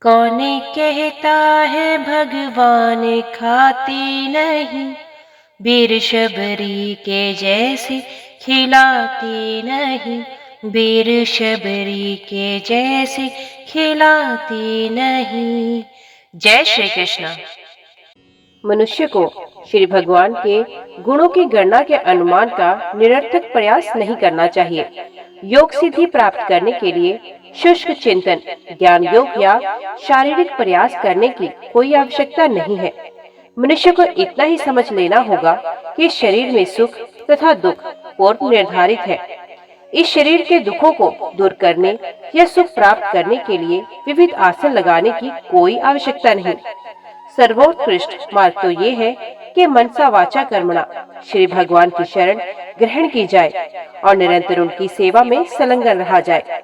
कौन कहता है भगवान खाते नहीं, वीर शबरी के जैसे खिलाते नहीं, वीर शबरी के जैसे खिलाते नहीं। जय श्री कृष्ण। मनुष्य को श्री भगवान के गुणों की गणना के अनुमान का निरर्थक प्रयास नहीं करना चाहिए। योग सिद्धि प्राप्त करने के लिए शुष्क चिंतन, ज्ञान योग या शारीरिक प्रयास करने की कोई आवश्यकता नहीं है। मनुष्य को इतना ही समझ लेना होगा कि शरीर में सुख तथा दुख पूर्व निर्धारित है। इस शरीर के दुखों को दूर करने या सुख प्राप्त करने के लिए विविध आसन लगाने की कोई आवश्यकता नहीं। सर्वोत्कृष्ट मार्ग तो ये है कि मनसा वाचा कर्मणा श्री भगवान की शरण ग्रहण की जाए और निरंतर उनकी सेवा में संलग्न रहा जाए।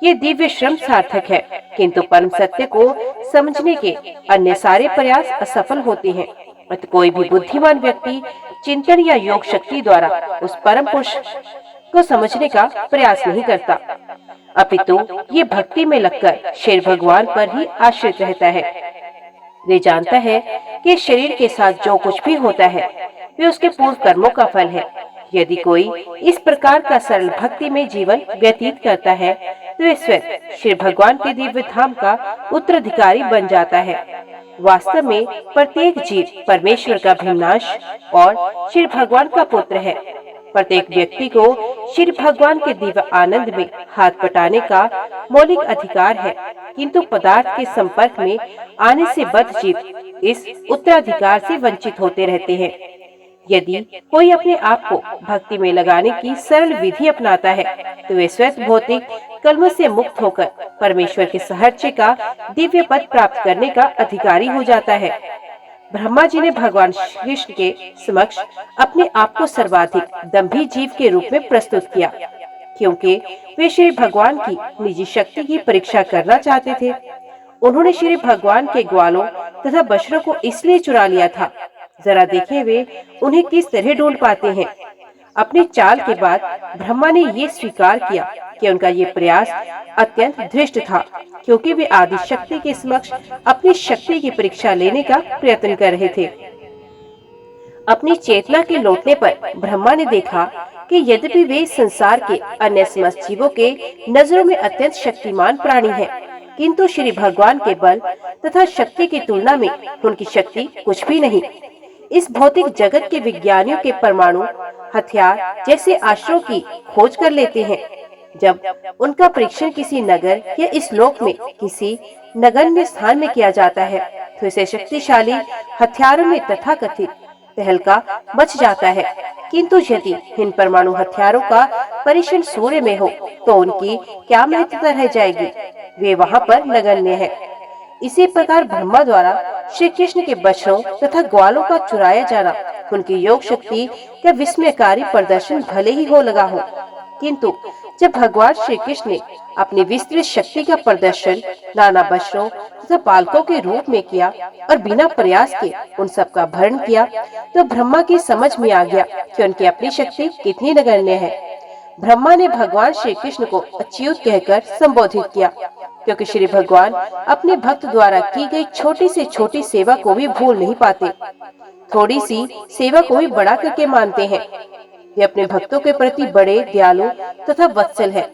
ये दिव्य श्रम सार्थक है, किंतु परम सत्य को समझने के अन्य सारे प्रयास असफल होते हैं। अतः कोई भी बुद्धिमान व्यक्ति चिंतन या योग शक्ति द्वारा उस परम पुरुष को समझने का प्रयास नहीं करता, अपितु ये भक्ति में लगकर श्री भगवान पर ही आश्रित रहता है। वे जानता है कि शरीर के साथ जो कुछ भी होता है वे उसके पूर्व कर्मों का फल है। यदि कोई इस प्रकार का सरल भक्ति में जीवन व्यतीत करता है तो वे स्वयं श्री भगवान के दिव्य धाम का उत्तराधिकारी बन जाता है। वास्तव में प्रत्येक जीव परमेश्वर का भिन्नांश और श्री भगवान का पुत्र है। प्रत्येक व्यक्ति को श्री भगवान के दिव्य आनंद में हाथ बटाने का मौलिक अधिकार है, किंतु पदार्थ के संपर्क में आने से बद्ध जीव इस उत्तराधिकार से वंचित होते रहते हैं। यदि कोई अपने आप को भक्ति में लगाने की सरल विधि अपनाता है तो वे स्वयं भौतिक कलमों से मुक्त होकर परमेश्वर के सहर्ष का दिव्य पद प्राप्त करने का अधिकारी हो जाता है। ब्रह्मा जी ने भगवान कृष्ण के समक्ष अपने आप को सर्वाधिक दंभी जीव के रूप में प्रस्तुत किया, क्योंकि वे श्री भगवान की निजी शक्ति की परीक्षा करना चाहते थे। उन्होंने श्री भगवान के ग्वालों तथा बछड़ों को इसलिए चुरा लिया था। जरा देखें वे उन्हें किस तरह ढूंढ पाते हैं। अपनी चाल के बाद ब्रह्मा ने ये स्वीकार किया कि उनका ये प्रयास अत्यंत धृष्ट था, क्योंकि वे आदि शक्ति के समक्ष अपनी शक्ति की परीक्षा लेने का प्रयत्न कर रहे थे। अपनी चेतना के लौटने पर ब्रह्मा ने देखा कि यद्यपि वे संसार के अन्य समस्त जीवों के नजरों में अत्यंत शक्तिमान प्राणी हैं, किंतु श्री भगवान के बल तथा शक्ति की तुलना में उनकी शक्ति कुछ भी नहीं। इस भौतिक जगत के विज्ञानियों के परमाणु हथियार जैसे अस्त्रों की खोज कर लेते हैं। जब उनका परीक्षण किसी नगर या इस लोक में किसी नगण्य स्थान में किया जाता है तो इसे शक्तिशाली हथियारों में तथाकथित तहलका मच जाता है, किंतु यदि इन परमाणु हथियारों का परीक्षण सूर्य में हो तो उनकी क्या महत्वता रह जाएगी। वे वहाँ पर नगण्य है। इसी प्रकार ब्रह्मा द्वारा श्री कृष्ण के बछड़ों तथा ग्वालों का चुराया जाना उनकी योग शक्ति का विस्मयकारी प्रदर्शन भले ही हो लगा हो, किंतु जब भगवान श्री कृष्ण ने अपनी विस्तृत शक्ति का प्रदर्शन नाना बछड़ों तथा बालकों के रूप में किया और बिना प्रयास के उन सब का भरण किया, तो ब्रह्मा की समझ में आ गया कि उनकी अपनी शक्ति कितनी नगण्य है। ब्रह्मा ने भगवान श्री कृष्ण को अच्युत कहकर संबोधित किया, क्योंकि श्री भगवान अपने भक्त द्वारा की गई छोटी से छोटी सेवा को भी भूल नहीं पाते। थोड़ी सी सेवा को भी बड़ा करके मानते हैं। वे अपने भक्तों के प्रति बड़े दयालु तथा वत्सल है।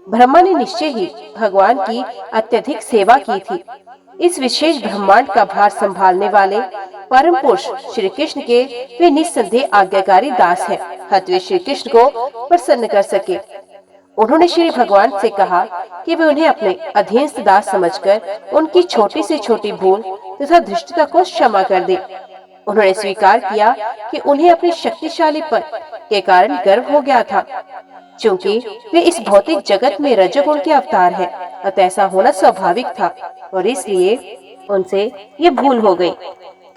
ब्रह्मा ने निश्चय ही भगवान की अत्यधिक सेवा की थी। इस विशेष ब्रह्मांड का भार संभालने वाले परम पुरुष श्री कृष्ण के वे निस्संदेह आज्ञाकारी दास हैं, अतः वे श्री कृष्ण को प्रसन्न कर सके। उन्होंने श्री भगवान से कहा कि वे उन्हें अपने अधीनस्थ दास समझकर उनकी छोटी से छोटी भूल तथा धृष्टता को क्षमा कर दे। उन्होंने स्वीकार किया कि उन्हें अपने शक्तिशाली पद के कारण गर्व हो गया था, क्योंकि वे इस भौतिक जगत में रजोगुण के अवतार हैं, अतः ऐसा होना स्वाभाविक था और इसलिए उनसे ये भूल हो गई।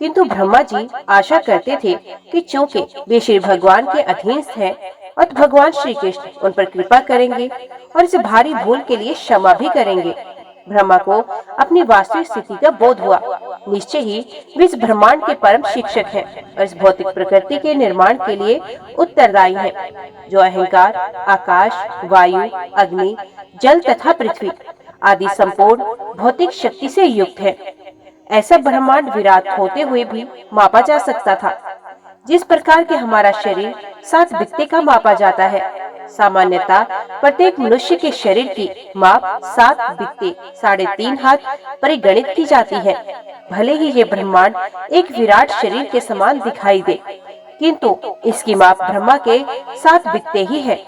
किंतु ब्रह्मा जी आशा करते थे कि चूंकि वे श्री भगवान के अधीनस्थ हैं और भगवान श्री कृष्ण उन पर कृपा करेंगे और इस भारी भूल के लिए क्षमा भी करेंगे। ब्रह्मा को अपनी वास्तविक स्थिति का बोध हुआ। निश्चय ही वे इस ब्रह्मांड के परम शिक्षक हैं और इस भौतिक प्रकृति के निर्माण के लिए उत्तरदायी हैं। जो अहंकार, आकाश, वायु, अग्नि, जल तथा पृथ्वी आदि संपूर्ण भौतिक शक्ति से युक्त है। ऐसा ब्रह्मांड विराट होते हुए भी मापा जा सकता था, जिस प्रकार के हमारा शरीर 7 बित्ते का मापा जाता है। सामान्यतः प्रत्येक मनुष्य के शरीर की माप 7 बित्ते 3.5 हाथ परिगणित की जाती है। भले ही ये ब्रह्मांड एक विराट शरीर के समान दिखाई दे, किंतु इसकी माप ब्रह्मा के 7 बित्ते ही है।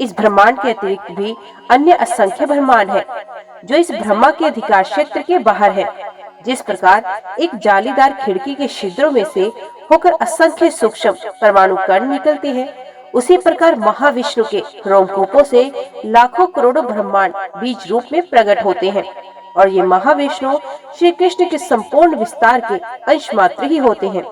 इस ब्रह्मांड के अतिरिक्त भी अन्य असंख्य ब्रह्मांड है, जो इस ब्रह्मा के अधिकार क्षेत्र के बाहर है। जिस प्रकार एक जालीदार खिड़की के छिद्रों में से होकर असंख्य सूक्ष्म परमाणु कण निकलते हैं, उसी प्रकार महाविष्णु के रोमकूपों से लाखों करोड़ों ब्रह्मांड बीज रूप में प्रकट होते हैं, और ये महाविष्णु श्री कृष्ण के संपूर्ण विस्तार के अंश मात्र ही होते हैं।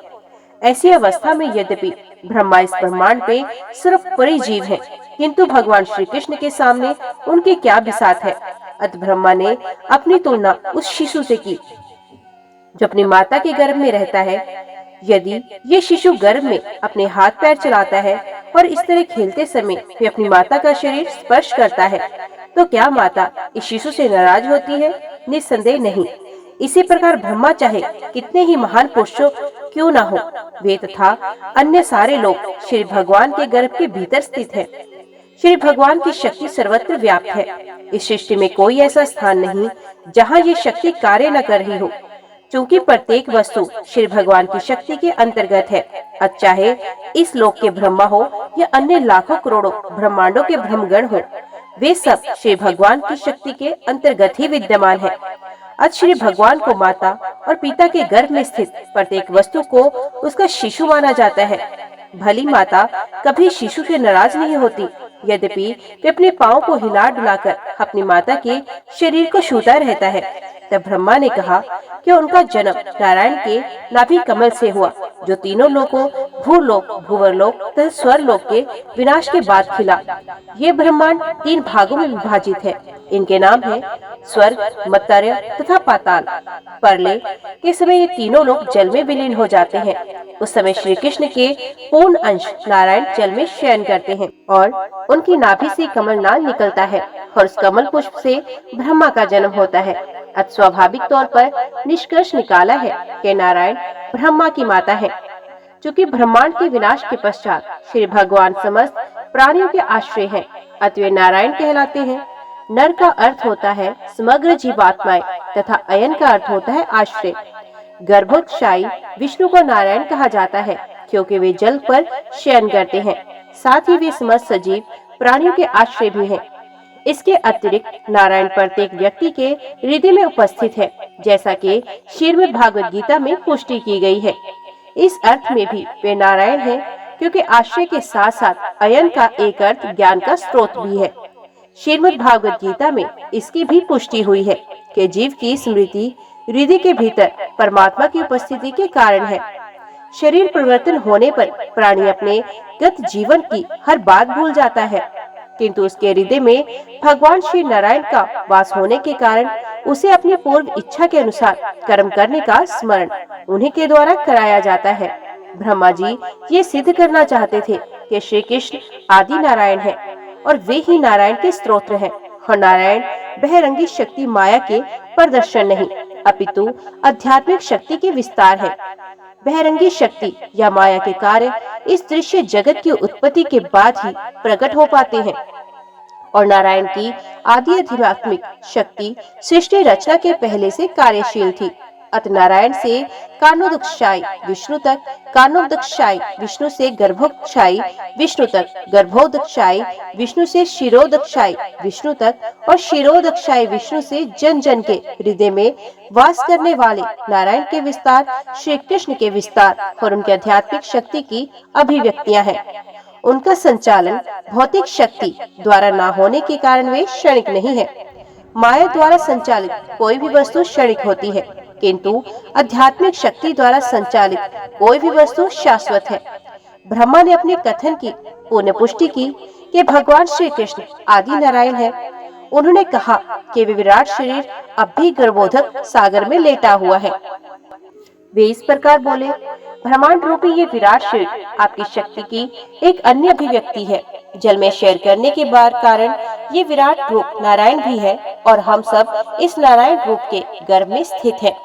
ऐसी अवस्था में यद्यपि ब्रह्मा इस ब्रह्मांड पे सिर्फ परिजीव हैं, किंतु भगवान श्री कृष्ण के सामने उनके क्या बिसात है। अतः ब्रह्मा ने अपनी तुलना उस शिशु से की जो अपनी माता के गर्भ में रहता है। यदि ये शिशु गर्भ में अपने हाथ पैर चलाता है और इस तरह खेलते समय वे अपनी माता का शरीर स्पर्श करता है, तो क्या माता इस शिशु से नाराज होती है? निस्संदेह नहीं। इसी प्रकार ब्रह्मा चाहे कितने ही महान पुरुषों क्यों न हो, वे तथा अन्य सारे लोग श्री भगवान के गर्भ के भीतर स्थित है। श्री भगवान की शक्ति सर्वत्र व्याप्त है। इस सृष्टि में कोई ऐसा स्थान नहीं जहाँ ये शक्ति कार्य न कर रही हो, क्योंकि प्रत्येक वस्तु श्री भगवान की शक्ति के अंतर्गत है। चाहे इस लोक के ब्रह्मा हो या अन्य लाखों करोड़ों ब्रह्मांडों के ब्रह्मगण हो, वे सब श्री भगवान की शक्ति के अंतर्गत ही विद्यमान है। आज श्री भगवान को माता और पिता के गर्भ में स्थित प्रत्येक वस्तु को उसका शिशु माना जाता है। भली माता कभी शिशु से नाराज नहीं होती, यद्यपि वे अपने पाँव को हिला डुलाकर अपनी माता के शरीर को छूता रहता है। तब ब्रह्मा ने कहा कि उनका जन्म नारायण के नाभि कमल से हुआ, जो तीनों लोकों भूलोक, भूवरलोक तथा स्वर्लोक के विनाश के बाद खिला। ये ब्रह्मांड 3 भागों में विभाजित है। इनके नाम है स्वर्ग, मर्त्य तथा पाताल। प्रलय के समय ये तीनों लोग जल में विलीन हो जाते हैं। उस समय श्री कृष्ण के पूर्ण अंश नारायण जल में शयन करते हैं और उनकी नाभि से कमल नाल निकलता है और उस कमल पुष्प से ब्रह्मा का जन्म होता है। अतः स्वाभाविक तौर पर निष्कर्ष निकाला है कि नारायण ब्रह्मा की माता है। चूँकि ब्रह्मांड के विनाश के पश्चात श्री भगवान समस्त प्राणियों के आश्रय हैं, अतः वे नारायण कहलाते हैं। नर का अर्थ होता है समग्र जीवात्माएं तथा अयन का अर्थ होता है आश्रय। गर्भोत्शायी विष्णु को नारायण कहा जाता है, क्योंकि वे जल पर शयन करते हैं। साथ ही वे समस्त सजीव प्राणियों के आश्रय भी हैं। इसके अतिरिक्त नारायण प्रत्येक व्यक्ति के हृदय में उपस्थित है, जैसा कि श्रीमद् भागवत गीता में पुष्टि की गई है। इस अर्थ में भी वे नारायण हैं, क्योंकि आश्रय के साथ साथ अयन का एक अर्थ ज्ञान का स्रोत भी है। श्रीमद् भागवत गीता में इसकी भी पुष्टि हुई है कि जीव की स्मृति हृदय के भीतर परमात्मा की उपस्थिति के कारण है। शरीर परिवर्तन होने पर प्राणी अपने गत जीवन की हर बात भूल जाता है, किंतु उसके हृदय में भगवान श्री नारायण का वास होने के कारण उसे अपनी पूर्व इच्छा के अनुसार कर्म करने का स्मरण उन्हीं के द्वारा कराया जाता है। ब्रह्मा जी ये सिद्ध करना चाहते थे कि श्री कृष्ण आदि नारायण है और वे ही नारायण के स्त्रोत्र हैं, और नारायण बहिरंगी शक्ति माया के प्रदर्शन नहीं, अपितु आध्यात्मिक शक्ति के विस्तार है। बहिरंगी शक्ति या माया के कार्य इस दृश्य जगत की उत्पत्ति के बाद ही प्रकट हो पाते हैं, और नारायण की आदि आध्यात्मिक शक्ति सृष्टि रचना के पहले से कार्यशील थी। अतः नारायण से कारणोदकशायी विष्णु तक, कारणोदकशायी विष्णु से गर्भोदकशायी विष्णु तक, गर्भोदकशायी विष्णु से शिरोदकशायी विष्णु तक, और शिरोदकशायी विष्णु से जन जन के हृदय में वास करने वाले नारायण के विस्तार श्री कृष्ण के विस्तार और उनके आध्यात्मिक शक्ति की अभिव्यक्तियां हैं। उनका संचालन भौतिक शक्ति द्वारा न होने के कारण वे क्षणिक नहीं है। माया द्वारा संचालित कोई भी वस्तु क्षणिक होती है, किंतु आध्यात्मिक शक्ति द्वारा संचालित कोई भी वस्तु शाश्वत है। ब्रह्मा ने अपने कथन की पुण्य पुष्टि की कि भगवान श्री कृष्ण आदि नारायण है। उन्होंने कहा कि वे विराट शरीर अब भी गर्भोदक सागर में लेटा हुआ है। वे इस प्रकार बोले, ब्रह्मांड रूपी ये विराट शरीर आपकी शक्ति की एक अन्य अभिव्यक्ति है। जल में शेयर करने के कारण ये विराट रूप नारायण भी है और हम सब इस नारायण रूप के गर्भ में स्थित हैं।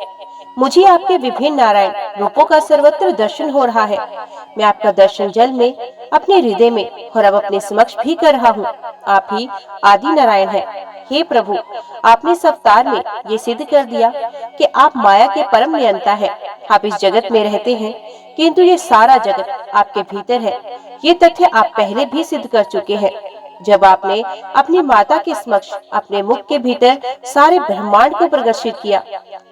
मुझे आपके विभिन्न नारायण रूपों का सर्वत्र दर्शन हो रहा है। मैं आपका दर्शन जल में, अपने हृदय में और अब अपने समक्ष भी कर रहा हूँ। आप ही आदि नारायण हैं। हे प्रभु, आपने इस अवतार में ये सिद्ध कर दिया कि आप माया के परम नियंता है। आप इस जगत में रहते हैं, किंतु ये सारा जगत आपके भीतर है। ये तथ्य आप पहले भी सिद्ध कर चुके हैं, जब आपने अपनी माता के समक्ष अपने मुख के भीतर सारे ब्रह्मांड को प्रदर्शित किया।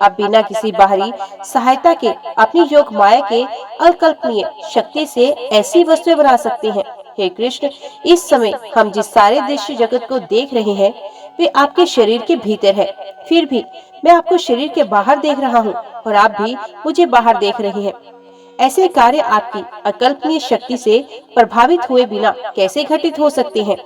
अब बिना किसी बाहरी सहायता के अपनी योग माया के अकल्पनीय शक्ति से ऐसी वस्तुएं बना सकते हैं। हे कृष्ण, इस समय हम जिस सारे दृश्य जगत को देख रहे हैं वे आपके शरीर के भीतर है। फिर भी मैं आपको शरीर के बाहर देख रहा हूँ और आप भी मुझे बाहर देख रहे हैं। ऐसे कार्य आपकी अकल्पनीय शक्ति से प्रभावित हुए बिना कैसे घटित हो सकते हैं?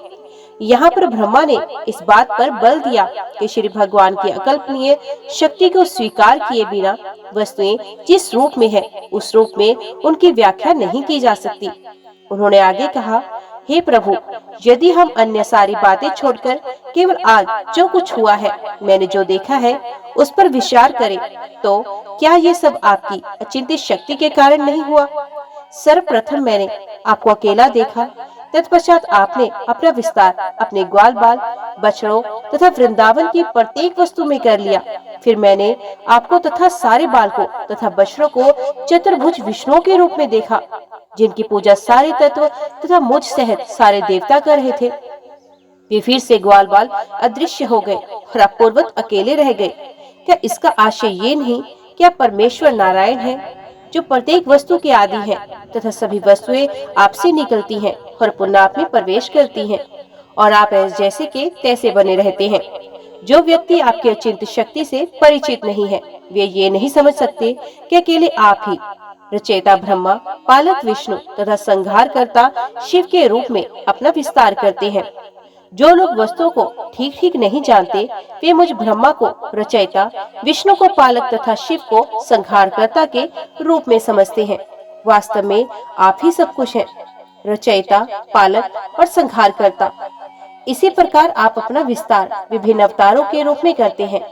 यहाँ पर ब्रह्मा ने इस बात पर बल दिया कि श्री भगवान की अकल्पनीय शक्ति को स्वीकार किए बिना वस्तुएं जिस रूप में है उस रूप में उनकी व्याख्या नहीं की जा सकती। उन्होंने आगे कहा, हे प्रभु, यदि हम अन्य सारी बातें छोड़कर केवल आज जो कुछ हुआ है, मैंने जो देखा है, उस पर विचार करें, तो क्या ये सब आपकी अचिंत्य शक्ति के कारण नहीं हुआ? सर्वप्रथम मैंने आपको अकेला देखा, तत्पश्चात आपने अपना विस्तार अपने ग्वाल बाल, बछड़ों तथा वृंदावन की प्रत्येक वस्तु में कर लिया। फिर मैंने आपको तथा सारे बालकों तथा बछड़ों को चतुर्भुज विष्णुओं के रूप में देखा, जिनकी पूजा सारे तत्व तथा मुझ सहित सारे देवता कर रहे थे। वे फिर से ग्वाल बाल अदृश्य हो गए और अपूर्वत अकेले रह गए। क्या इसका आशय ये नहीं कि आप परमेश्वर नारायण हैं, जो प्रत्येक वस्तु के आदि हैं तथा सभी वस्तुएं आपसे निकलती हैं और पुनः आप में प्रवेश करती हैं, और आप जैसे के तैसे बने रहते हैं। जो व्यक्ति आपकी अचिंत्य शक्ति से परिचित नहीं है, वे ये नहीं समझ सकते कि अकेले आप ही रचयिता ब्रह्मा, पालक विष्णु तथा संहारकर्ता शिव के रूप में अपना विस्तार करते हैं। जो लोग वस्तुओं को ठीक ठीक नहीं जानते, वे मुझ ब्रह्मा को रचयिता, विष्णु को पालक तथा शिव को संहारकर्ता के रूप में समझते हैं। वास्तव में आप ही सब कुछ हैं, रचयिता, पालक और संहारकर्ता। इसी प्रकार आप अपना विस्तार विभिन्न अवतारों के रूप में करते हैं।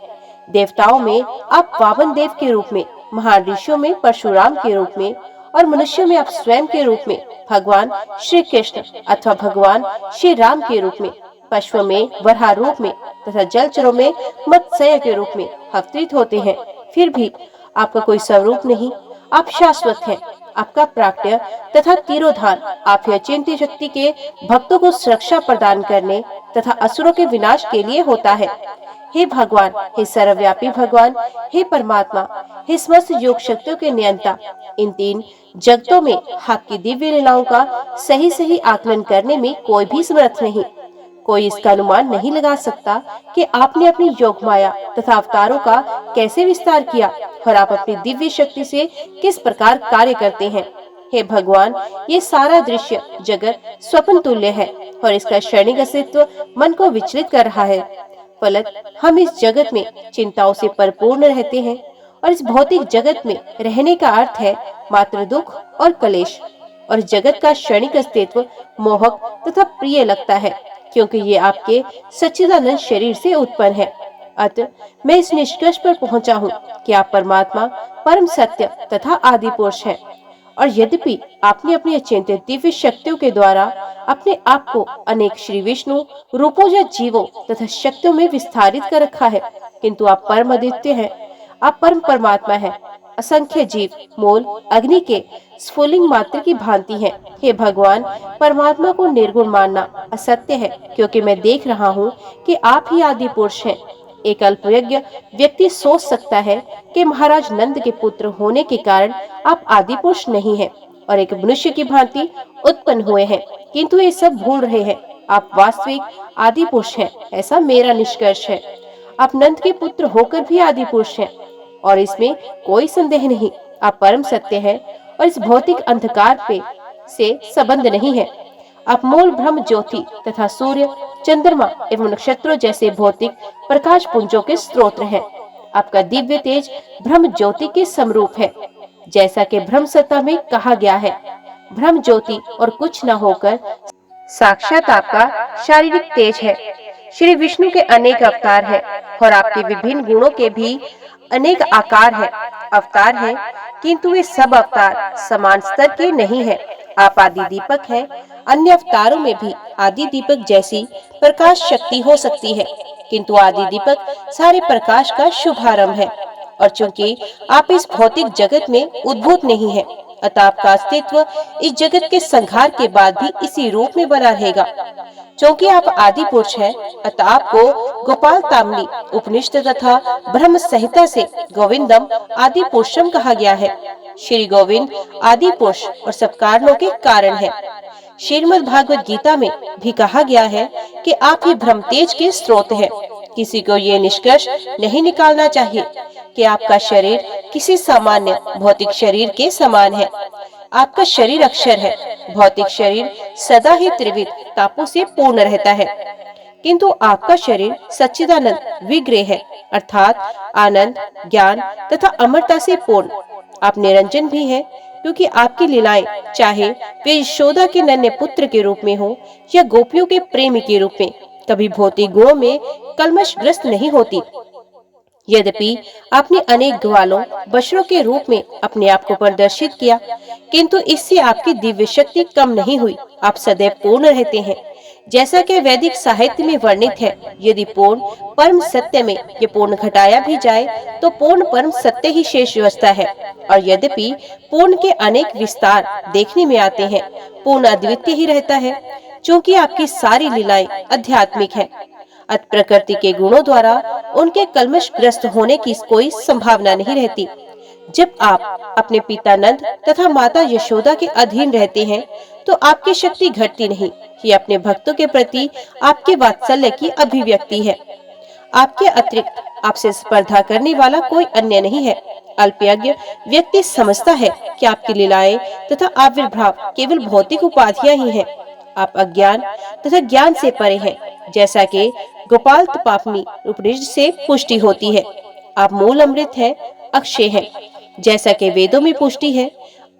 देवताओं में आप वामन देव के रूप में, महान ऋषियों में परशुराम के रूप में और मनुष्यों में आप स्वयं के रूप में भगवान श्री कृष्ण अथवा भगवान श्री राम के रूप में, पशुओं में वराह रूप में तथा जलचरों में मत्स्य के रूप में अवतरित होते हैं। फिर भी आपका कोई स्वरूप नहीं, आप शाश्वत हैं। आपका प्राक्ट्य तथा तिरोधान आप अचिंत्य शक्ति के भक्तों को सुरक्षा प्रदान करने तथा असुरों के विनाश के लिए होता है। हे भगवान, हे सर्वव्यापी भगवान, हे परमात्मा, हे समस्त योग शक्तियों के नियंता, इन तीन जगतों में आपकी दिव्य लीलाओं का सही सही आकलन करने में कोई भी समर्थ नहीं। कोई इसका अनुमान नहीं लगा सकता कि आपने अपनी योग माया तथा अवतारों का कैसे विस्तार किया और आप अपनी दिव्य शक्ति से किस प्रकार कार्य करते हैं। हे भगवान, ये सारा दृश्य जगत स्वप्न तुल्य है और इसका क्षणिक अस्तित्व मन को विचलित कर रहा है। फलत हम इस जगत में चिंताओं से परिपूर्ण रहते हैं और इस भौतिक जगत में रहने का अर्थ है मात्र दुख और कलेश, और जगत का क्षणिक अस्तित्व मोहक तथा प्रिय लगता है, क्योंकि ये आपके सच्चिदानंद शरीर से उत्पन्न है। अतः मैं इस निष्कर्ष पर पहुंचा हूँ कि आप परमात्मा, परम सत्य तथा आदि पुरुष हैं। और यद्यपि आपने अपनी अचिंत्य दिव्य शक्तियों के द्वारा अपने आप को अनेक श्री विष्णु रूपों या जीवों तथा शक्तियों में विस्तारित कर रखा है, किंतु आप परम अद्वितीय हैं। आप परम परमात्मा हैं। असंख्य जीव मूल अग्नि के स्फुलिंग मात्र की भांति हैं। हे भगवान, परमात्मा को निर्गुण मानना असत्य है, क्योंकि मैं देख रहा हूँ कि आप ही आदि पुरुष हैं। एक अल्पज्ञ व्यक्ति सोच सकता है कि महाराज नंद के पुत्र होने के कारण आप आदि पुरुष नहीं हैं और एक मनुष्य की भांति उत्पन्न हुए हैं, किंतु ये सब भूल रहे हैं। आप वास्तविक आदि पुरुष हैं, ऐसा मेरा निष्कर्ष है। आप नंद के पुत्र होकर भी आदि पुरुष हैं और इसमें कोई संदेह नहीं। आप परम सत्य हैं और इस भौतिक अंधकार पे से संबंध नहीं है। आप मूल ब्रह्म ज्योति तथा सूर्य, चंद्रमा एवं नक्षत्रों जैसे भौतिक प्रकाश पुंजों के स्रोत हैं। आपका दिव्य तेज ब्रह्म ज्योति के समरूप है, जैसा कि ब्रह्म सत्ता में कहा गया है। ब्रह्म ज्योति और कुछ न होकर साक्षात आपका शारीरिक तेज है। श्री विष्णु के अनेक अवतार हैं और आपके विभिन्न गुणों के भी अनेक आकार हैं, अवतार हैं, किंतु वे सब अवतार समान स्तर के नहीं हैं। आप आदि दीपक हैं। अन्य अवतारों में भी आदि दीपक जैसी प्रकाश शक्ति हो सकती है, किंतु आदि दीपक सारे प्रकाश का शुभारंभ है। और चूंकि आप इस भौतिक जगत में उद्भूत नहीं हैं, अतः आपका अस्तित्व इस जगत के संहार के बाद भी इसी रूप में बना रहेगा। क्योंकि आप आदि पुरुष हैं, अतः आपको गोपाल ताम्नी उपनिषद तथा ब्रह्म संहिता से गोविंदम आदि पुरुषम कहा गया है। श्री गोविंद आदि पुरुष और सब कारणों के कारण है। श्रीमद् भागवत गीता में भी कहा गया है कि आप ही ब्रह्म तेज के स्रोत हैं। किसी को ये निष्कर्ष नहीं निकालना चाहिए कि आपका शरीर किसी सामान्य भौतिक शरीर के समान है। आपका शरीर अक्षर है। भौतिक शरीर सदा ही त्रिविध तापों से पूर्ण रहता है, किंतु आपका शरीर सच्चिदानंद विग्रह है, अर्थात आनंद, ज्ञान तथा अमरता से पूर्ण। आप निरंजन भी हैं, क्योंकि आपकी लीलाएं चाहे वे यशोदा के नन्हे पुत्र के रूप में हो या गोपियों के प्रेमी के रूप में, कभी भौतिक गुणों में कलमशग्रस्त नहीं होती। यद्यपि आपने अनेक ग्वालों बछड़ों के रूप में अपने आप को प्रदर्शित किया, किंतु इससे आपकी दिव्य शक्ति कम नहीं हुई। आप सदैव पूर्ण रहते हैं, जैसा कि वैदिक साहित्य में वर्णित है। यदि पूर्ण परम सत्य में ये पूर्ण घटाया भी जाए तो पूर्ण परम सत्य ही शेष बचता है। और यद्यपि पूर्ण के अनेक विस्तार देखने में आते हैं, पूर्ण अद्वितीय ही रहता है, क्योंकि आपकी सारी लीलाएं आध्यात्मिक है। अत प्रकृति के गुणों द्वारा उनके कलमशग्रस्त होने की कोई संभावना नहीं रहती। जब आप अपने पिता नंद तथा माता यशोदा के अधीन रहते हैं, तो आपकी शक्ति घटती नहीं। ये अपने भक्तों के प्रति आपके वात्सल्य की अभिव्यक्ति है। आपके अतिरिक्त आपसे स्पर्धा करने वाला कोई अन्य नहीं है। अल्पज्ञ व्यक्ति समझता है कि आपकी लीलाएं तथा आविर्भाव केवल भौतिक उपाधियां ही हैं। आप अज्ञान तथा ज्ञान से परे हैं, जैसा कि गोपाल तपापनी उपनिषद से पुष्टि होती है। आप मूल अमृत है, अक्षय है, जैसा कि वेदों में पुष्टि है।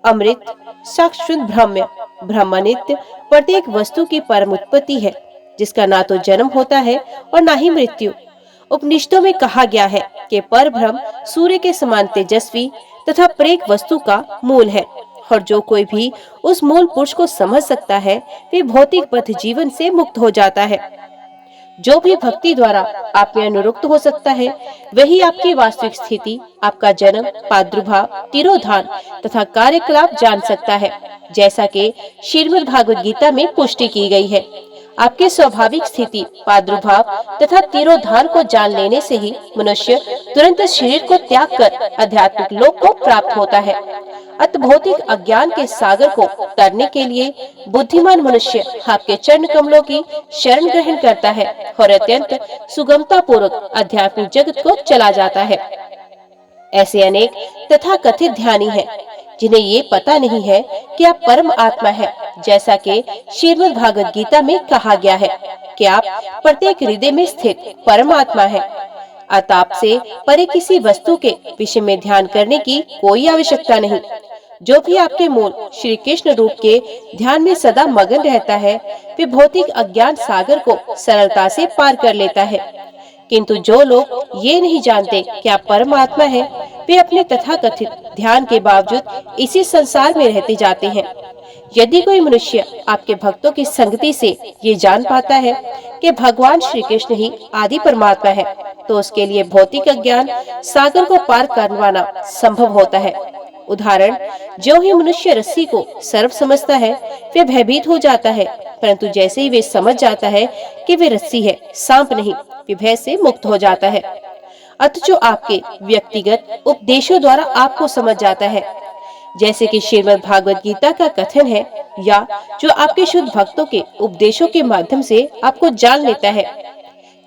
अमृत साक्षात ब्रह्म, ब्रह्म नित्य प्रत्येक वस्तु की परम उत्पत्ति है, जिसका ना तो जन्म होता है और ना ही मृत्यु। उपनिषदों में कहा गया है कि पर ब्रह्म सूर्य के समान तेजस्वी तथा प्रत्येक वस्तु का मूल है, और जो कोई भी उस मूल पुरुष को समझ सकता है, वे भौतिक पथ जीवन से मुक्त हो जाता है। जो भी भक्ति द्वारा आप में अनुरुक्त हो सकता है, वही आपकी वास्तविक स्थिति, आपका जन्म, प्रादुर्भाव, तिरोधान तथा कार्यकलाप जान सकता है, जैसा कि श्रीमद् भागवत गीता में पुष्टि की गई है। आपके स्वाभाविक स्थिति, प्रादुर्भाव तथा तिरोधान को जान लेने से ही मनुष्य तुरंत शरीर को त्याग कर आध्यात्मिक लोक को प्राप्त होता है। अत भौतिक अज्ञान के सागर को तरने के लिए बुद्धिमान मनुष्य आपके चरण कमलों की शरण ग्रहण करता है और अत्यंत सुगमता पूर्वक आध्यात्मिक जगत को चला जाता है। ऐसे अनेक तथा कथित ध्यानी हैं, जिन्हें ये पता नहीं है कि आप परम आत्मा है, जैसा कि श्रीमद् भागवत गीता में कहा गया है कि आप प्रत्येक हृदय में स्थित परमात्मा है। अतः आपसे परे किसी वस्तु के विषय में ध्यान करने की कोई आवश्यकता नहीं। जो भी आपके मूल श्री कृष्ण रूप के ध्यान में सदा मगन रहता है, वे भौतिक अज्ञान सागर को सरलता से पार कर लेता है। किंतु जो लोग ये नहीं जानते कि आप परमात्मा हैं, वे अपने तथाकथित ध्यान के बावजूद इसी संसार में रहते जाते हैं। यदि कोई मनुष्य आपके भक्तों की संगति से ये जान पाता है कि भगवान श्री कृष्ण ही आदि परमात्मा है, तो उसके लिए भौतिक अज्ञान सागर को पार करवाना संभव होता है। उदाहरण, जो ही मनुष्य रस्सी को सर्प समझता है, वे भयभीत हो जाता है, परंतु जैसे ही वे समझ जाता है कि वे रस्सी है, सांप नहीं, वे भय से मुक्त हो जाता है। अतः जो आपके व्यक्तिगत उपदेशों द्वारा आपको समझ जाता है, जैसे कि श्रीमद् भागवत गीता का कथन है, या जो आपके शुद्ध भक्तों के उपदेशों के माध्यम से आपको जान लेता है,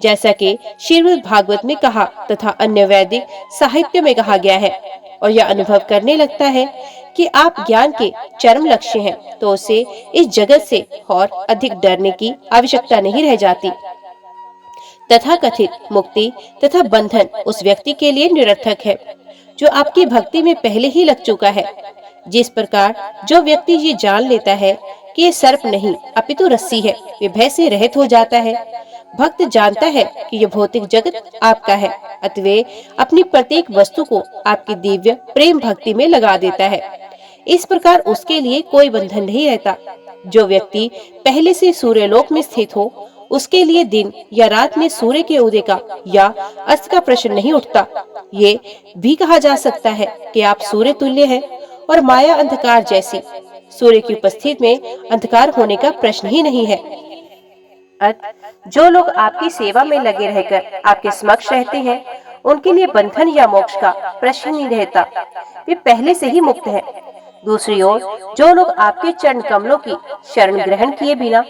जैसा कि श्रीमद् भागवत में कहा तथा अन्य वैदिक साहित्य में कहा गया है, और यह अनुभव करने लगता है कि आप ज्ञान के चरम लक्ष्य हैं, तो उसे इस जगत से और अधिक डरने की आवश्यकता नहीं रह जाती। तथा कथित मुक्ति तथा बंधन उस व्यक्ति के लिए निरर्थक है जो आपकी भक्ति में पहले ही लग चुका है। जिस प्रकार जो व्यक्ति ये जान लेता है कि ये सर्प नहीं अपितु रस्सी है, वे भय से रहित हो जाता है। भक्त जानता है कि यह भौतिक जगत आपका है, अतः अपनी प्रत्येक वस्तु को आपकी दिव्य प्रेम भक्ति में लगा देता है। इस प्रकार उसके लिए कोई बंधन नहीं रहता। जो व्यक्ति पहले से सूर्यलोक में स्थित हो, उसके लिए दिन या रात में सूर्य के उदय का या अस्त का प्रश्न नहीं उठता। ये भी कहा जा सकता है कि आप सूर्य तुल्य हैं और माया अंधकार जैसी। सूर्य की उपस्थिति में अंधकार होने का प्रश्न ही नहीं है। जो लोग आपकी सेवा में लगे रहकर आपके समक्ष रहते हैं, उनके लिए बंधन या मोक्ष का प्रश्न नहीं रहता, वे पहले से ही मुक्त हैं। दूसरी ओर जो लोग आपके चरण कमलों की शरण ग्रहण किए बिना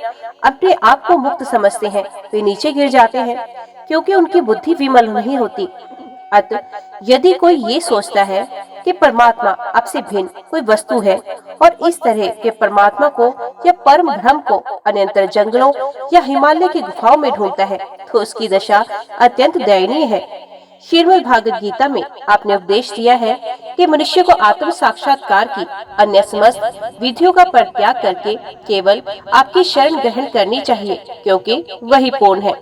अपने आप को मुक्त समझते हैं, वे नीचे गिर जाते हैं, क्योंकि उनकी बुद्धि विमल नहीं होती। अतः यदि कोई ये सोचता है कि परमात्मा आपसे भिन्न कोई वस्तु है और इस तरह के परमात्मा को या परम ब्रह्म को अनंतर जंगलों या हिमालय की गुफाओं में ढूंढता है, तो उसकी दशा अत्यंत दयनीय है। श्रीमद् भागवत गीता में आपने उपदेश दिया है कि मनुष्य को आत्म साक्षात्कार की अन्य समस्त विधियों का परित्याग करके केवल आपकी शरण ग्रहण करनी चाहिए, क्योंकि वही पूर्ण है।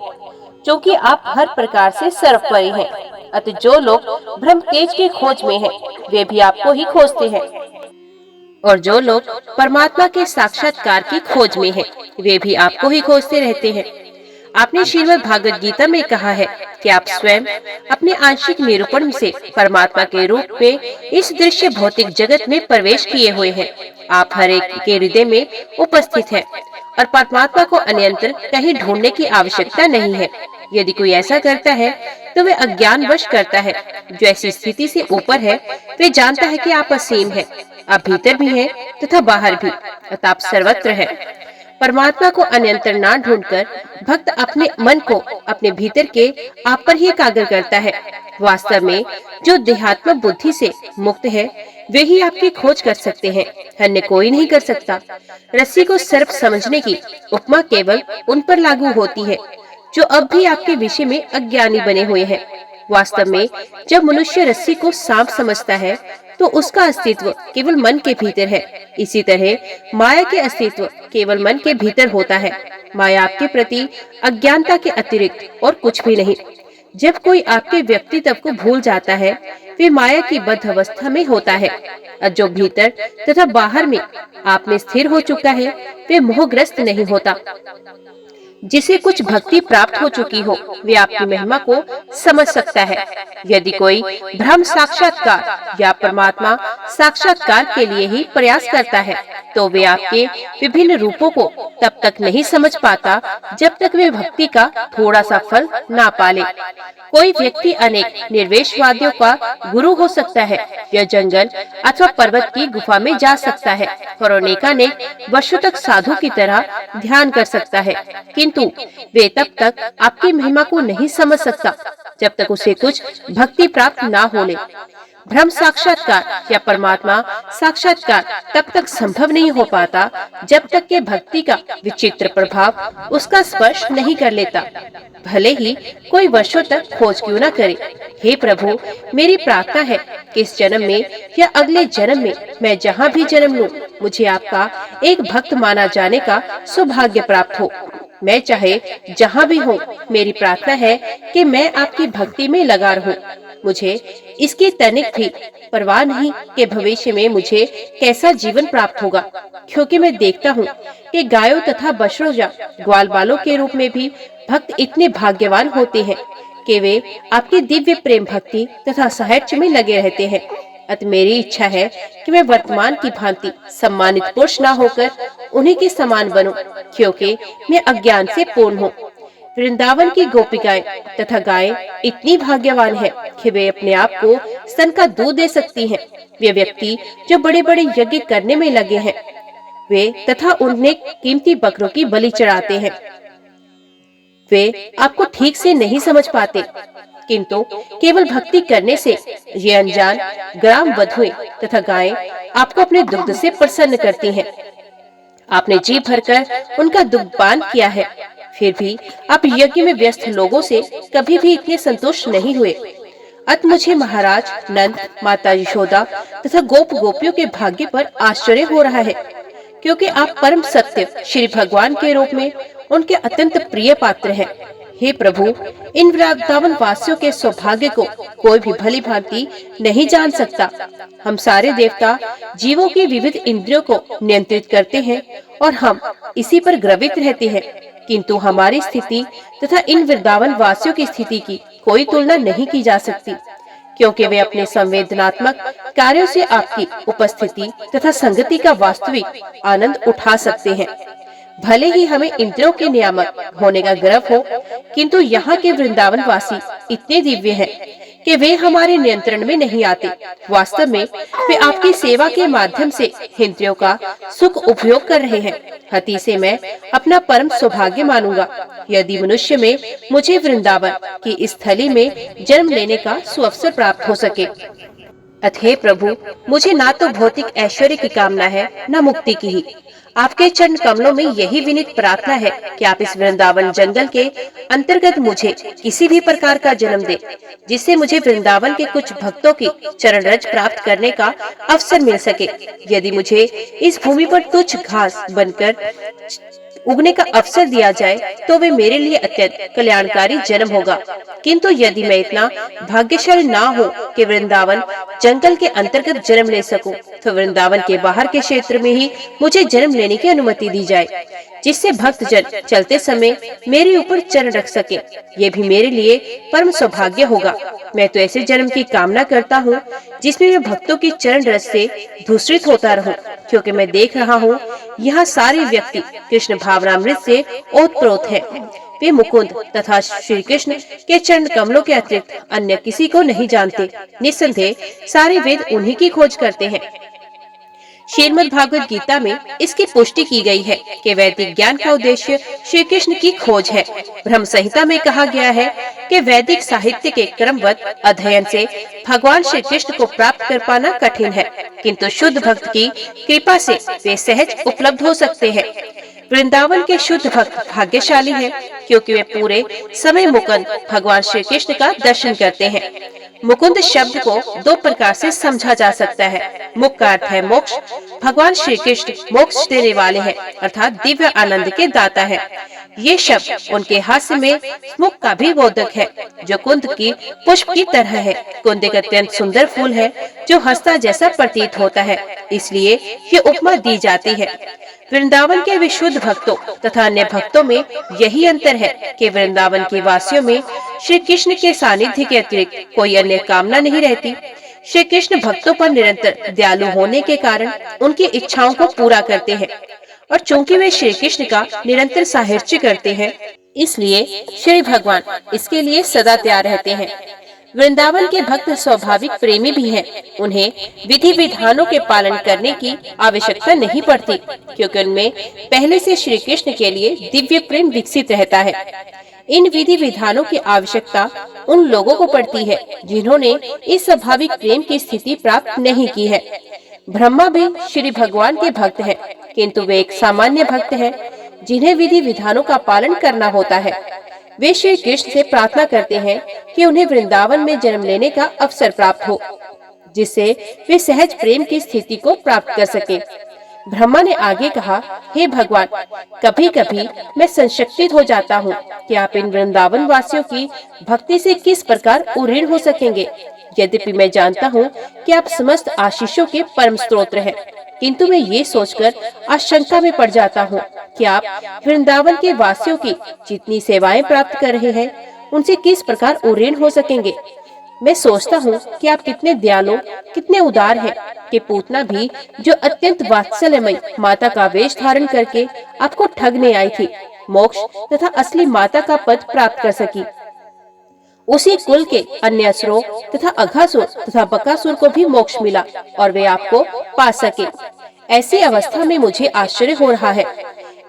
क्योंकि आप हर प्रकार से सर्वोपरि हैं, अतः जो लोग ब्रह्म तेज के खोज में हैं, वे भी आपको ही खोजते हैं, और जो लोग परमात्मा के साक्षात्कार की खोज में हैं, वे भी आपको ही खोजते रहते हैं। आपने श्रीमद् भागवत गीता में कहा है कि आप स्वयं अपने आंशिक निरूपण से परमात्मा के रूप में इस दृश्य भौतिक जगत में प्रवेश किए हुए हैं। आप हर एक के हृदय में उपस्थित हैं और परमात्मा को अन्यंत्र कहीं ढूंढने की आवश्यकता नहीं है। यदि कोई ऐसा करता है तो वे अज्ञानवश करता है। जो ऐसी स्थिति से ऊपर है, वे जानता है कि आप असीम हैं, आप भीतर भी हैं तथा बाहर भी, अतः आप सर्वत्र हैं। परमात्मा को अन्यंतर ना ढूंढकर भक्त अपने मन को अपने भीतर के आप पर ही एकाग्र करता है। वास्तव में जो देहात्मक बुद्धि से मुक्त है, वे ही आपकी खोज कर सकते हैं, अन्य कोई नहीं कर सकता। रस्सी को सर्प समझने की उपमा केवल उन पर लागू होती है जो अब भी आपके विषय में अज्ञानी बने हुए हैं। वास्तव में जब मनुष्य रस्सी को सांप समझता है, तो उसका अस्तित्व केवल मन के भीतर है। इसी तरह माया के अस्तित्व केवल मन के भीतर होता है। माया आपके प्रति अज्ञानता के अतिरिक्त और कुछ भी नहीं। जब कोई आपके व्यक्तित्व को भूल जाता है, वे माया की बद्ध अवस्था में होता है, और जो भीतर तथा बाहर में आप में स्थिर हो चुका है, वे मोहग्रस्त नहीं होता। जिसे कुछ भक्ति प्राप्त हो चुकी हो, वे आपकी महिमा को समझ सकता है। यदि कोई ब्रह्म साक्षात्कार या परमात्मा साक्षात्कार के लिए ही प्रयास करता है, तो वे आपके विभिन्न रूपों को तब तक नहीं समझ पाता जब तक वे भक्ति का थोड़ा सा फल ना पाले। कोई व्यक्ति अनेक निर्वेशवादियों का गुरु हो सकता है, या जंगल अथवा पर्वत की गुफा में जा सकता है और अनेकानेक वर्षों तक साधु की तरह ध्यान कर सकता है, किंतु वे तब तक आपकी महिमा को नहीं समझ सकता जब तक उसे कुछ भक्ति प्राप्त ना हो ले। ब्रह्म साक्षात्कार या परमात्मा साक्षात्कार तब तक संभव नहीं हो पाता जब तक के भक्ति का विचित्र प्रभाव उसका स्पर्श नहीं कर लेता, भले ही कोई वर्षों तक खोज क्यों न करे। हे प्रभु, मेरी प्रार्थना है कि इस जन्म में या अगले जन्म में मैं जहाँ भी जन्म लूं, मुझे आपका एक भक्त माना जाने का सौभाग्य प्राप्त हो। मैं चाहे जहाँ भी हूँ, मेरी प्रार्थना है कि मैं आपकी भक्ति में लगा रहूं। मुझे इसकी तनिक भी परवाह नहीं कि भविष्य में मुझे कैसा जीवन प्राप्त होगा, क्योंकि मैं देखता हूँ कि गायों तथा बछड़ों या ग्वाल बालों के रूप में भी भक्त इतने भाग्यवान होते हैं कि वे आपकी दिव्य प्रेम भक्ति तथा साहित्य में लगे रहते हैं। अतः मेरी इच्छा है कि मैं वर्तमान की भांति सम्मानित पुरुष न होकर उन्हीं के समान बनूं, क्योंकि मैं अज्ञान से पूर्ण हूँ। वृंदावन की गोपिकाएं तथा गायें इतनी भाग्यवान है कि वे अपने आप को स्तन का दूध दे सकती हैं। वे व्यक्ति जो बड़े बड़े यज्ञ करने में लगे हैं, वे तथा उन्हें कीमती बकरों की बलि चढ़ाते हैं, वे आपको ठीक से नहीं समझ पाते, किंतु केवल भक्ति करने से ये अनजान ग्राम वधुएं तथा गायें आपको अपने दुग्ध से प्रसन्न करती हैं। आपने जी भरकर उनका दुग्धपान किया है, फिर भी आप यज्ञ में व्यस्त लोगों से कभी भी इतने संतुष्ट नहीं हुए। अत मुझे महाराज नंद, माता यशोदा तथा गोप गोपियों के भाग्य पर आश्चर्य हो रहा है, क्योंकि आप परम सत्य श्री भगवान के रूप में उनके अत्यंत प्रिय पात्र हैं। हे प्रभु, इन वृंदावन वासियों के सौभाग्य को कोई भी भली भांति नहीं जान सकता। हम सारे देवता जीवों की विविध इंद्रियों को नियंत्रित करते हैं और हम इसी पर ग्रवित रहते हैं, किंतु हमारी स्थिति तथा इन वृंदावन वासियों की स्थिति की कोई तुलना नहीं की जा सकती, क्योंकि वे अपने संवेदनात्मक कार्यों से आपकी उपस्थिति तथा संगति का वास्तविक आनंद उठा सकते हैं। भले ही हमें इंद्रियों के नियामक होने का गर्व हो, किंतु यहाँ के वृंदावन वासी इतने दिव्य हैं कि वे हमारे नियंत्रण में नहीं आते। वास्तव में वे आपकी सेवा के माध्यम से इंद्रियों का सुख उपयोग कर रहे हैं। अति से मैं अपना परम सौभाग्य मानूंगा यदि मनुष्य में मुझे वृंदावन की इस स्थली में जन्म लेने का सुअवसर प्राप्त हो सके। अतः प्रभु, मुझे ना तो भौतिक ऐश्वर्य की कामना है, न मुक्ति की ही। आपके चरण कमलों में यही विनीत प्रार्थना है कि आप इस वृंदावन जंगल के अंतर्गत मुझे किसी भी प्रकार का जन्म दे, जिससे मुझे वृंदावन के कुछ भक्तों की चरण रज प्राप्त करने का अवसर मिल सके। यदि मुझे इस भूमि पर तुच्छ घास बनकर उगने का अवसर दिया जाए तो वे मेरे लिए अत्यंत कल्याणकारी जन्म होगा। किंतु यदि मैं इतना भाग्यशाली ना हो कि वृंदावन जंगल के अंतर्गत जन्म ले सकूं, तो वृंदावन के बाहर के क्षेत्र में ही मुझे जन्म लेने की अनुमति दी जाए, जिससे भक्त जन चलते समय मेरे ऊपर चरण रख सके। ये भी मेरे लिए परम सौभाग्य होगा। मैं तो ऐसे जन्म की कामना करता हूँ जिसमें मैं भक्तों की चरण रस से धूसरित होता रहूं, क्योंकि मैं देख रहा हूँ यहाँ सारे व्यक्ति कृष्ण भावनामृत से ओतप्रोत हैं। वे मुकुंद तथा श्री कृष्ण के चरण कमलों के अतिरिक्त अन्य किसी को नहीं जानते। निस्संदेह सारे वेद उन्हीं की खोज करते हैं। श्रीमद् भागवत गीता में इसकी पुष्टि की गई है कि वैदिक ज्ञान का उद्देश्य श्री कृष्ण की खोज है। ब्रह्म संहिता में कहा गया है कि वैदिक साहित्य के क्रमवत अध्ययन से भगवान श्री कृष्ण को प्राप्त कर पाना कठिन है, किंतु शुद्ध भक्त की कृपा से वे सहज उपलब्ध हो सकते हैं। वृंदावन के शुद्ध भक्त भाग्यशाली हैं, क्योंकि वे पूरे समय मुकुंद भगवान श्री कृष्ण का दर्शन करते हैं। मुकुंद शब्द को दो प्रकार से समझा जा सकता है। मुख का अर्थ है मोक्ष। भगवान श्री कृष्ण मोक्ष देने वाले हैं, अर्थात दिव्य आनंद के दाता है। ये शब्द उनके हास्य में मुख का भी बोधक है, जो कुंद की पुष्प की तरह है। कुंद एक अत्यंत सुंदर फूल है जो हंसता जैसा प्रतीत होता है, इसलिए ये उपमा दी जाती है। वृंदावन के विशुद्ध भक्तों तथा अन्य भक्तों में यही अंतर है कि वृंदावन के वासियों में श्री कृष्ण के सानिध्य के अतिरिक्त कोई अन्य कामना नहीं रहती। श्री कृष्ण भक्तों पर निरंतर दयालु होने के कारण उनकी इच्छाओं को पूरा करते हैं, और चूंकि वे श्री कृष्ण का निरंतर साहित्य करते हैं, इसलिए श्री भगवान इसके लिए सदा तैयार रहते हैं। वृंदावन के भक्त स्वाभाविक प्रेमी भी हैं। उन्हें विधि विधानों के पालन करने की आवश्यकता नहीं पड़ती, क्योंकि उनमें पहले से श्री कृष्ण के लिए दिव्य प्रेम विकसित रहता है। इन विधि विधानों की आवश्यकता उन लोगों को पड़ती है जिन्होंने इस स्वाभाविक प्रेम की स्थिति प्राप्त नहीं की है। ब्रह्मा भी श्री भगवान के भक्त हैं, किंतु वे एक सामान्य भक्त हैं जिन्हें विधि विधानों का पालन करना होता है। वे श्री कृष्ण से प्रार्थना करते हैं कि उन्हें वृंदावन में जन्म लेने का अवसर प्राप्त हो, जिससे वे सहज प्रेम की स्थिति को प्राप्त कर सके। ब्रह्मा ने आगे कहा, हे भगवान, कभी कभी मैं संशक्तित हो जाता हूँ कि आप इन वृंदावन वासियों की भक्ति से किस प्रकार उऋण हो सकेंगे। यद्यपि मैं जानता हूँ कि आप समस्त आशीषों के परम स्रोत हैं, किंतु मैं ये सोचकर आशंका में पड़ जाता हूँ कि आप वृंदावन के वासियों की जितनी सेवाएं प्राप्त कर रहे हैं, उनसे किस प्रकार उऋण हो सकेंगे। मैं सोचता हूँ कि आप कितने दयालु, कितने उदार हैं कि पूतना भी, जो अत्यंत वात्सल्यमयी माता का वेश धारण करके आपको ठगने आई थी, मोक्ष तथा असली माता का पद प्राप्त कर सकी। उसी कुल के अन्य असुरों तथा अघासुर तथा बकासुर को भी मोक्ष मिला और वे आपको पा सके। ऐसी अवस्था में मुझे आश्चर्य हो रहा है।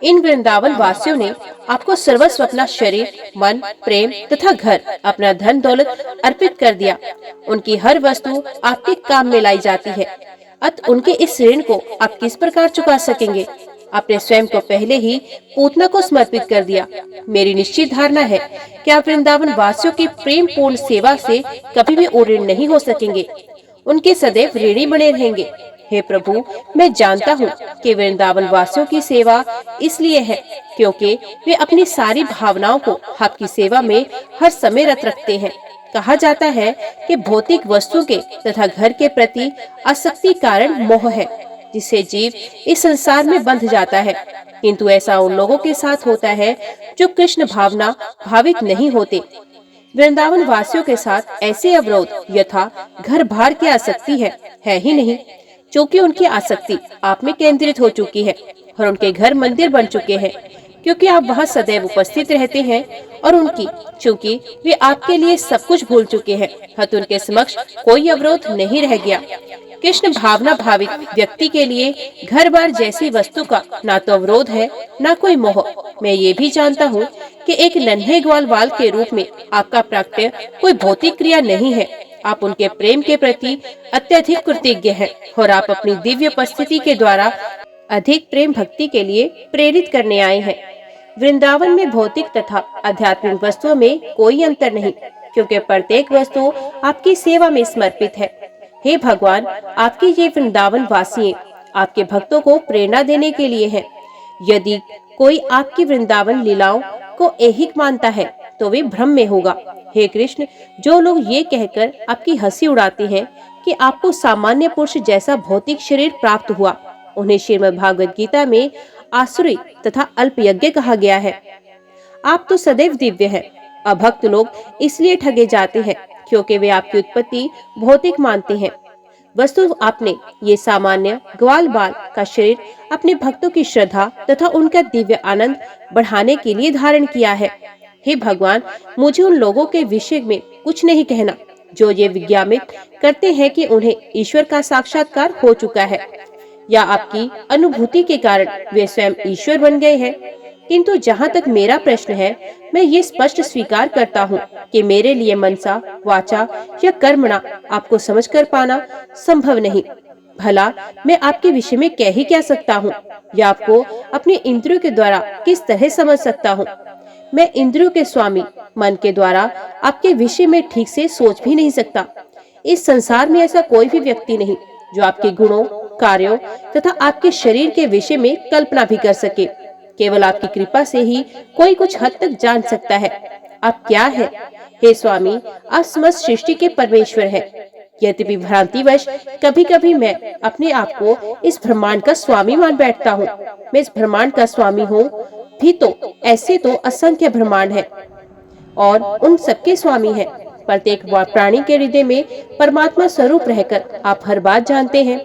इन वृंदावन वासियों ने आपको सर्वस्व, अपना शरीर, मन, प्रेम तथा घर, अपना धन दौलत अर्पित कर दिया। उनकी हर वस्तु आपके काम में लाई जाती है। अतः उनके इस ऋण को आप किस प्रकार चुका सकेंगे। आपने स्वयं को पहले ही पूतना को समर्पित कर दिया। मेरी निश्चित धारणा है कि आप वृंदावन वासियों की प्रेम पूर्ण सेवा से कभी भी उऋण नहीं हो सकेंगे। उनके सदैव ऋणी बने रहेंगे। हे प्रभु, मैं जानता हूँ कि वृंदावन वासियों की सेवा इसलिए है क्योंकि वे अपनी सारी भावनाओं को आपकी सेवा में हर समय रत रखते हैं। कहा जाता है कि भौतिक वस्तु के तथा घर के प्रति आसक्ति कारण मोह है, जिससे जीव इस संसार में बंध जाता है। किंतु ऐसा उन लोगों के साथ होता है जो कृष्ण भावना भावित नहीं होते। वृंदावन वासियों के साथ ऐसे अवरोध यथा घर भार की आसक्ति है ही नहीं, क्योंकि उनकी आसक्ति आप में केंद्रित हो चुकी है और उनके घर मंदिर बन चुके हैं, क्योंकि आप वहाँ सदैव उपस्थित रहते हैं। और उनकी चूंकि वे आपके लिए सब कुछ भूल चुके हैं, अतः उनके समक्ष कोई अवरोध नहीं रह गया। कृष्ण भावना भावित व्यक्ति के लिए घर बार जैसी वस्तु का ना तो अवरोध है ना कोई मोह। मैं ये भी जानता हूँ कि एक नन्हे ग्वालवाल के रूप में आपका प्राकट्य कोई भौतिक क्रिया नहीं है। आप उनके प्रेम के प्रति अत्यधिक कृतज्ञ हैं और आप अपनी दिव्य उपस्थिति के द्वारा अधिक प्रेम भक्ति के लिए प्रेरित करने आए हैं। वृंदावन में भौतिक तथा आध्यात्मिक वस्तुओं में कोई अंतर नहीं, क्योंकि प्रत्येक वस्तु आपकी सेवा में समर्पित है। हे भगवान, आपकी ये वृंदावन वासी आपके भक्तों को प्रेरणा देने के लिए हैं। यदि कोई आपकी वृंदावन लीलाओं को ऐहिक मानता है तो वे भ्रम में होगा। हे कृष्ण, जो लोग ये कहकर आपकी हंसी उड़ाते हैं कि आपको सामान्य पुरुष जैसा भौतिक शरीर प्राप्त हुआ, उन्हें श्रीमद् भागवत गीता में आसुरी तथा अल्पयज्ञ कहा गया है। आप तो सदैव दिव्य हैं। अभक्त लोग इसलिए ठगे जाते हैं क्योंकि वे आपकी उत्पत्ति भौतिक मानते हैं। वस्तु आपने ये सामान्य ग्वाल बाल का शरीर अपने भक्तों की श्रद्धा तथा उनका दिव्य आनंद बढ़ाने के लिए धारण किया है। हे भगवान, मुझे उन लोगों के विषय में कुछ नहीं कहना जो ये विज्ञापित करते हैं कि उन्हें ईश्वर का साक्षात्कार हो चुका है या आपकी अनुभूति के कारण वे स्वयं ईश्वर बन गए हैं। किंतु जहाँ तक मेरा प्रश्न है, मैं ये स्पष्ट स्वीकार करता हूँ कि मेरे लिए मनसा, वाचा या कर्मणा आपको समझकर पाना संभव नहीं। भला मैं आपके विषय में कह ही क्या सकता हूँ या आपको अपने इंद्रियों के द्वारा किस तरह समझ सकता हूँ। मैं इंद्रियों के स्वामी मन के द्वारा आपके विषय में ठीक से सोच भी नहीं सकता। इस संसार में ऐसा कोई भी व्यक्ति नहीं जो आपके गुणों, कार्यों तथा आपके शरीर के विषय में कल्पना भी कर सके। केवल आपकी कृपा से ही कोई कुछ हद तक जान सकता है आप क्या है। हे स्वामी, आप समस्त सृष्टि के परमेश्वर हैं। यद्यपि भ्रांतिवश कभी कभी मैं अपने आप को इस ब्रह्मांड का स्वामी मान बैठता हूँ। मैं इस ब्रह्मांड का स्वामी हूँ भी तो ऐसे तो असंख्य ब्रह्मांड है और उन सबके स्वामी हैं। प्रत्येक प्राणी के हृदय में परमात्मा स्वरूप रहकर आप हर बात जानते हैं।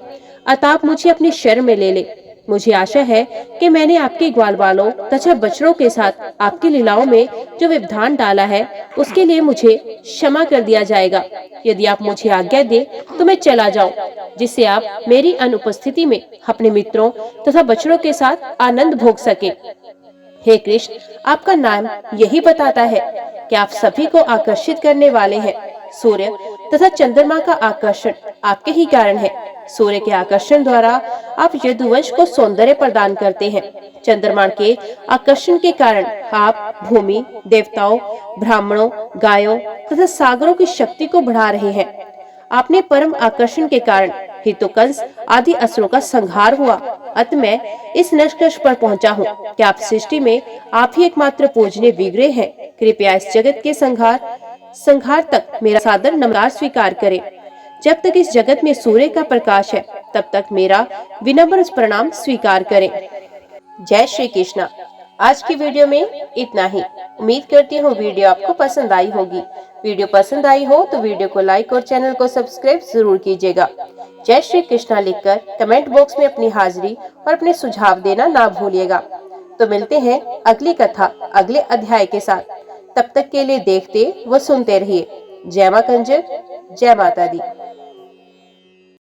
अतः आप मुझे अपनी शरण में ले ले। मुझे आशा है कि मैंने आपके ग्वाल बालों तथा बछड़ों के साथ आपकी लीलाओं में जो व्यवधान डाला है उसके लिए मुझे क्षमा कर दिया जाएगा। यदि आप मुझे आज्ञा दे तो मैं चला जाऊं, जिससे आप मेरी अनुपस्थिति में अपने मित्रों तथा बछड़ों के साथ आनंद भोग सके। हे कृष्ण, आपका नाम यही बताता है कि आप सभी को आकर्षित करने वाले हैं। सूर्य तथा चंद्रमा का आकर्षण आपके ही कारण है। सूर्य के आकर्षण द्वारा आप यदुवंश को सौंदर्य प्रदान करते हैं। चंद्रमा के आकर्षण के कारण आप भूमि, देवताओं, ब्राह्मणों, गायों तथा सागरों की शक्ति को बढ़ा रहे हैं। आपने परम आकर्षण के कारण हितोकंस आदि असुरों का संहार हुआ। अतः मैं इस निष्कर्ष पर पहुंचा हूँ कि आप सृष्टि में आप ही एकमात्र पूजनीय विग्रह हैं। कृपया इस जगत के संहार तक मेरा सादर नमस्कार स्वीकार करें। जब तक इस जगत में सूर्य का प्रकाश है तब तक मेरा विनम्र प्रणाम स्वीकार करें। जय श्री कृष्ण। आज की वीडियो में इतना ही। उम्मीद करती हूँ वीडियो आपको पसंद आई होगी। वीडियो पसंद आई हो तो वीडियो को लाइक और चैनल को सब्सक्राइब जरूर कीजिएगा। जय श्री कृष्णा लिखकर कमेंट बॉक्स में अपनी हाजिरी और अपने सुझाव देना ना भूलिएगा। तो मिलते हैं अगली कथा अगले अध्याय के साथ। तब तक के लिए देखते व सुनते रहिए। जय मां कंजर, जय माता दी।